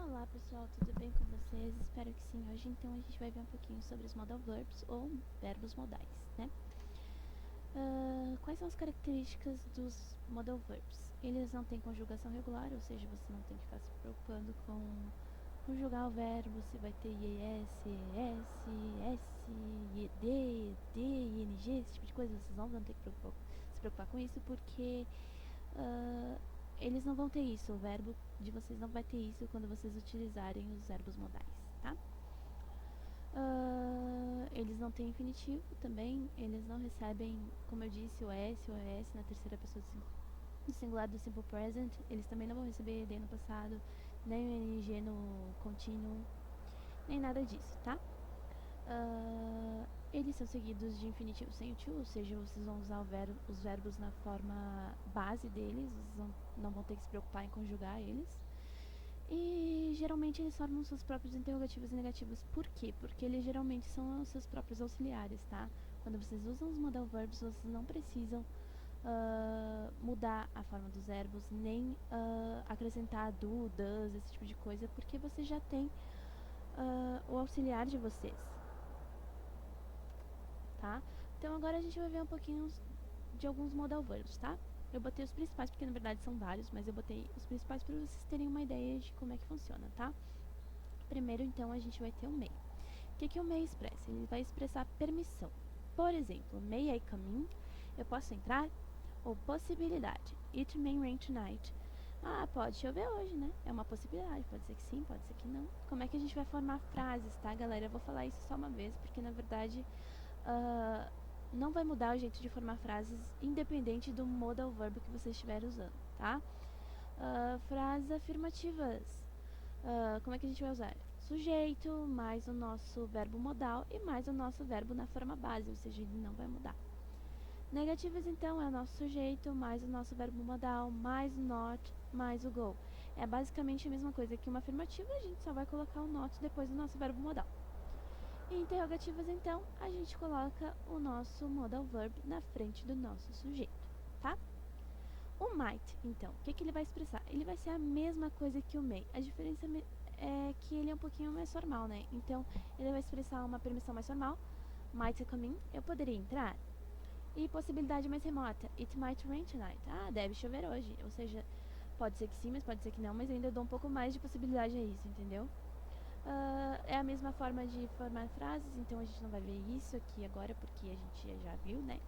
Olá pessoal, tudo bem com vocês? Espero que sim. Hoje então a gente vai ver um pouquinho sobre os modal verbs ou verbos modais, né? Quais são as características dos modal verbs? Eles não têm conjugação regular, ou seja, você não tem que ficar se preocupando com conjugar o verbo, se vai ter IES, ES, S, IED, D, ING, esse tipo de coisa. Vocês não vão ter que se preocupar com isso porque eles não vão ter isso, o verbo de vocês não vai ter isso quando vocês utilizarem os verbos modais, tá? Eles não têm infinitivo também, eles não recebem, como eu disse, o S ou ES na terceira pessoa do singular do simple present, eles também não vão receber ED no passado, nem o ING no contínuo, nem nada disso, tá? Eles são seguidos de infinitivo sem o to, ou seja, vocês vão usar os verbos na forma base deles, vocês não vão ter que se preocupar em conjugar eles. E geralmente eles formam seus próprios interrogativos e negativos. Por quê? Porque eles geralmente são os seus próprios auxiliares, tá? Quando vocês usam os modal verbs, vocês não precisam mudar a forma dos verbos, nem acrescentar do, does, esse tipo de coisa, porque você já tem o auxiliar de vocês, tá? Então agora a gente vai ver um pouquinho de alguns modal verbs, tá? Eu botei os principais, porque na verdade são vários, mas eu botei os principais para vocês terem uma ideia de como é que funciona, tá? Primeiro, então, a gente vai ter o may. O que o may expressa? Ele vai expressar permissão. Por exemplo, may I come in? Eu posso entrar? Ou possibilidade. It may rain tonight. Ah, pode chover hoje, né? É uma possibilidade. Pode ser que sim, pode ser que não. Como é que a gente vai formar frases, tá, galera? Eu vou falar isso só uma vez, porque na verdade não vai mudar o jeito de formar frases independente do modal verb que você estiver usando, tá? Frases afirmativas. Como é que a gente vai usar? Sujeito, mais o nosso verbo modal e mais o nosso verbo na forma base, ou seja, ele não vai mudar. Negativas, então, é o nosso sujeito, mais o nosso verbo modal, mais o not, mais o go. É basicamente a mesma coisa que uma afirmativa, a gente só vai colocar o not depois do nosso verbo modal. E interrogativas, então, a gente coloca o nosso modal verb na frente do nosso sujeito, tá? O might, então, o que ele vai expressar? Ele vai ser a mesma coisa que o may. A diferença é que ele é um pouquinho mais formal, né? Então, ele vai expressar uma permissão mais formal. Might come in, eu poderia entrar. E possibilidade mais remota, it might rain tonight. Ah, deve chover hoje. Ou seja, pode ser que sim, mas pode ser que não, mas eu ainda dou um pouco mais de possibilidade a isso, entendeu? É a mesma forma de formar frases, então a gente não vai ver isso aqui agora, porque a gente já viu, né?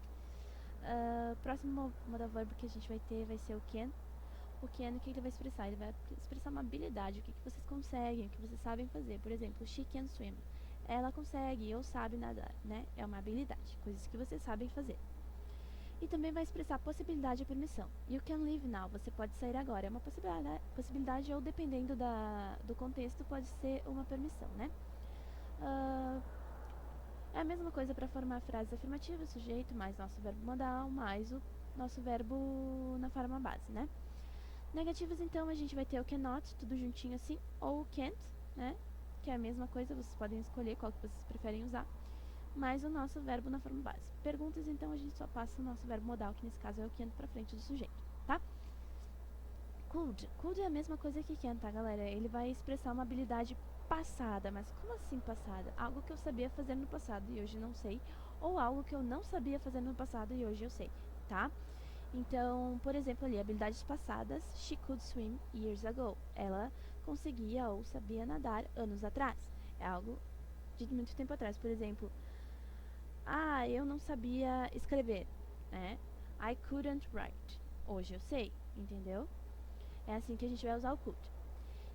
Próximo modal verbo que a gente vai ter vai ser o can. O can, o que ele vai expressar? Ele vai expressar uma habilidade, o que vocês conseguem, o que vocês sabem fazer. Por exemplo, she can swim. Ela consegue ou sabe nadar, né? É uma habilidade, coisas que vocês sabem fazer. E também vai expressar possibilidade e permissão. You can leave now, você pode sair agora. É uma possibilidade ou dependendo do contexto, pode ser uma permissão, né? É a mesma coisa para formar frases afirmativas, sujeito, mais nosso verbo modal, mais o nosso verbo na forma base, né? Negativas, então, a gente vai ter o cannot, tudo juntinho assim, ou o can't, né? Que é a mesma coisa, vocês podem escolher qual que vocês preferem usar, mais o nosso verbo na forma base. Perguntas, então, a gente só passa o nosso verbo modal, que nesse caso é o can't, para frente do sujeito, tá? Could. Could é a mesma coisa que can, tá, galera? Ele vai expressar uma habilidade passada, mas como assim passada? Algo que eu sabia fazer no passado e hoje não sei, ou algo que eu não sabia fazer no passado e hoje eu sei, tá? Então, por exemplo, ali, habilidades passadas, she could swim years ago. Ela conseguia ou sabia nadar anos atrás. É algo de muito tempo atrás. Por exemplo, eu não sabia escrever, né? I couldn't write. Hoje eu sei, entendeu? É assim que a gente vai usar o could.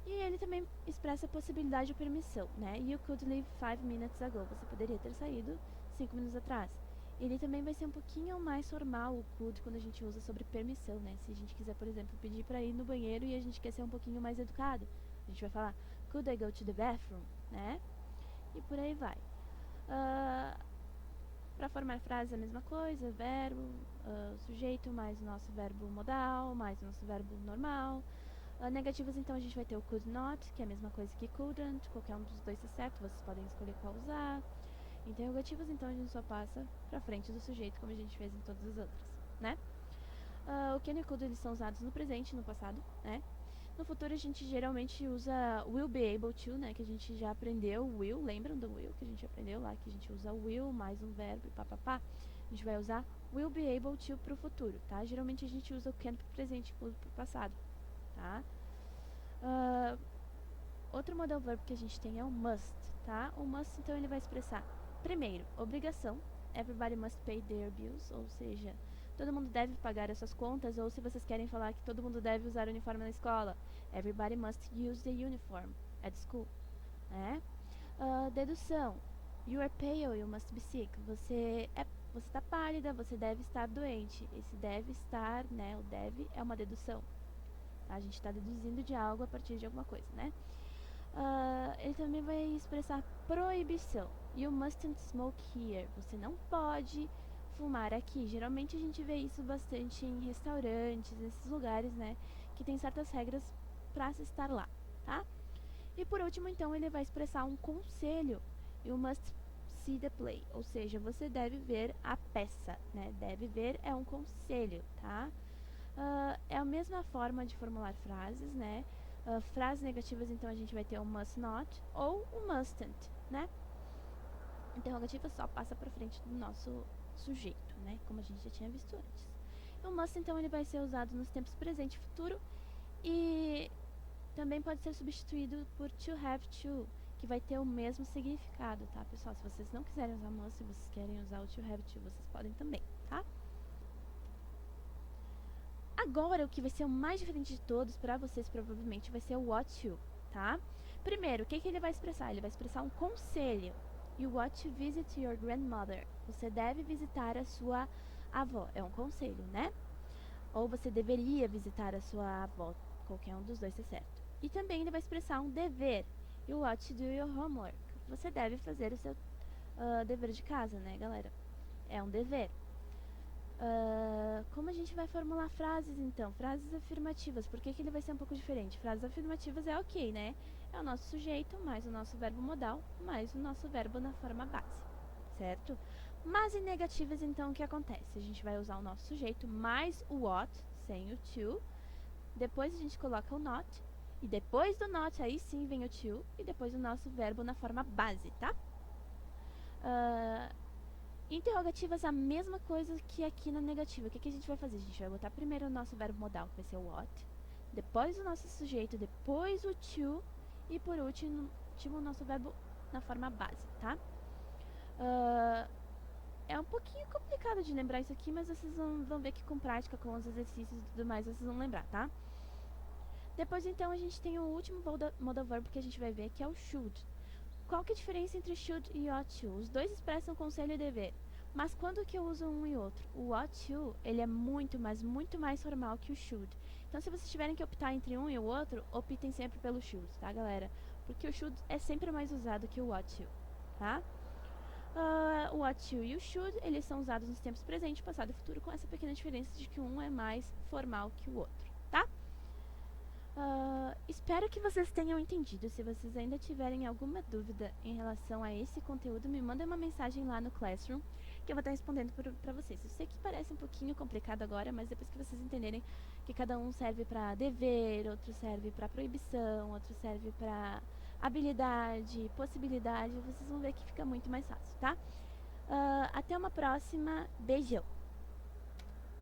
E ele também expressa a possibilidade de permissão, né? You could leave 5 minutes ago. Você poderia ter saído 5 minutos atrás. Ele também vai ser um pouquinho mais formal, o could, quando a gente usa sobre permissão, né? Se a gente quiser, por exemplo, pedir para ir no banheiro e a gente quer ser um pouquinho mais educado, a gente vai falar, could I go to the bathroom, né? E por aí vai. Para formar frase a mesma coisa, verbo, sujeito, mais o nosso verbo modal, mais o nosso verbo normal. Negativas, então, a gente vai ter o could not, que é a mesma coisa que couldn't, qualquer um dos dois está certo, vocês podem escolher qual usar. Interrogativas, então, a gente só passa pra frente do sujeito, como a gente fez em todas as outras, né? O can e o could, eles são usados no presente e no passado, né? No futuro a gente geralmente usa will be able to, né, que a gente já aprendeu, will, lembram do will que a gente aprendeu lá, que a gente usa will mais um verbo e papapá? A gente vai usar will be able to pro futuro, tá? Geralmente a gente usa o can pro presente e pro passado, tá? Outro modal verb que a gente tem é o must, tá? O must, então, ele vai expressar, primeiro, obrigação, everybody must pay their bills, ou seja, todo mundo deve pagar as suas contas, ou se vocês querem falar que todo mundo deve usar o uniforme na escola, everybody must use the uniform at school, né? Dedução, you are pale, you must be sick, você está pálida, você deve estar doente. Esse deve estar, né, o deve é uma dedução, tá? A gente está deduzindo de algo a partir de alguma coisa, né? Ele também vai expressar proibição. You mustn't smoke here. Você não pode fumar aqui. Geralmente a gente vê isso bastante em restaurantes, nesses lugares, né? Que tem certas regras para se estar lá, tá? E por último, então, ele vai expressar um conselho. You must see the play. Ou seja, você deve ver a peça, né? Deve ver é um conselho, tá? É a mesma forma de formular frases, né? Frases negativas, então, a gente vai ter o must not ou o mustn't, né? Interrogativa só passa pra frente do nosso sujeito, né? Como a gente já tinha visto antes. O must, então, ele vai ser usado nos tempos presente e futuro e também pode ser substituído por to have to, que vai ter o mesmo significado, tá, pessoal? Se vocês não quiserem usar must, se vocês querem usar o to have to, vocês podem também, tá? Agora, o que vai ser o mais diferente de todos para vocês, provavelmente, vai ser o what to, tá? Primeiro, o que ele vai expressar? Ele vai expressar um conselho. You ought to visit your grandmother. Você deve visitar a sua avó. É um conselho, né? Ou você deveria visitar a sua avó. Qualquer um dos dois é certo. E também ele vai expressar um dever. You ought to do your homework. Você deve fazer o seu dever de casa, né, galera? É um dever. Como a gente vai formular frases, então? Frases afirmativas. Por que ele vai ser um pouco diferente? Frases afirmativas é ok, né? É o nosso sujeito, mais o nosso verbo modal, mais o nosso verbo na forma base, certo? Mas em negativas, então, o que acontece? A gente vai usar o nosso sujeito mais o what, sem o to. Depois a gente coloca o not. E depois do not, aí sim vem o to. E depois o nosso verbo na forma base, tá? Interrogativas, a mesma coisa que aqui na negativa. O que a gente vai fazer? A gente vai botar primeiro o nosso verbo modal, que vai ser o what. Depois o nosso sujeito, depois o to. E por último o nosso verbo na forma base, tá? É um pouquinho complicado de lembrar isso aqui, mas vocês vão ver que com prática, com os exercícios e tudo mais, vocês vão lembrar, tá? Depois, então, a gente tem o último modal verb que a gente vai ver, que é o should. Qual que é a diferença entre should e ought to? Os dois expressam conselho e dever. Mas quando que eu uso um e outro? O ought to, ele é muito, mas muito mais formal que o should. Então, se vocês tiverem que optar entre um e o outro, optem sempre pelo should, tá, galera? Porque o should é sempre mais usado que o ought to, tá? O ought to e o should, eles são usados nos tempos presente, passado e futuro, com essa pequena diferença de que um é mais formal que o outro, tá? Espero que vocês tenham entendido. Se vocês ainda tiverem alguma dúvida em relação a esse conteúdo, me mandem uma mensagem lá no Classroom, que eu vou estar respondendo para vocês. Eu sei que parece um pouquinho complicado agora, mas depois que vocês entenderem que cada um serve para dever, outro serve para proibição, outro serve para habilidade, possibilidade, vocês vão ver que fica muito mais fácil, tá? Até uma próxima. Beijão!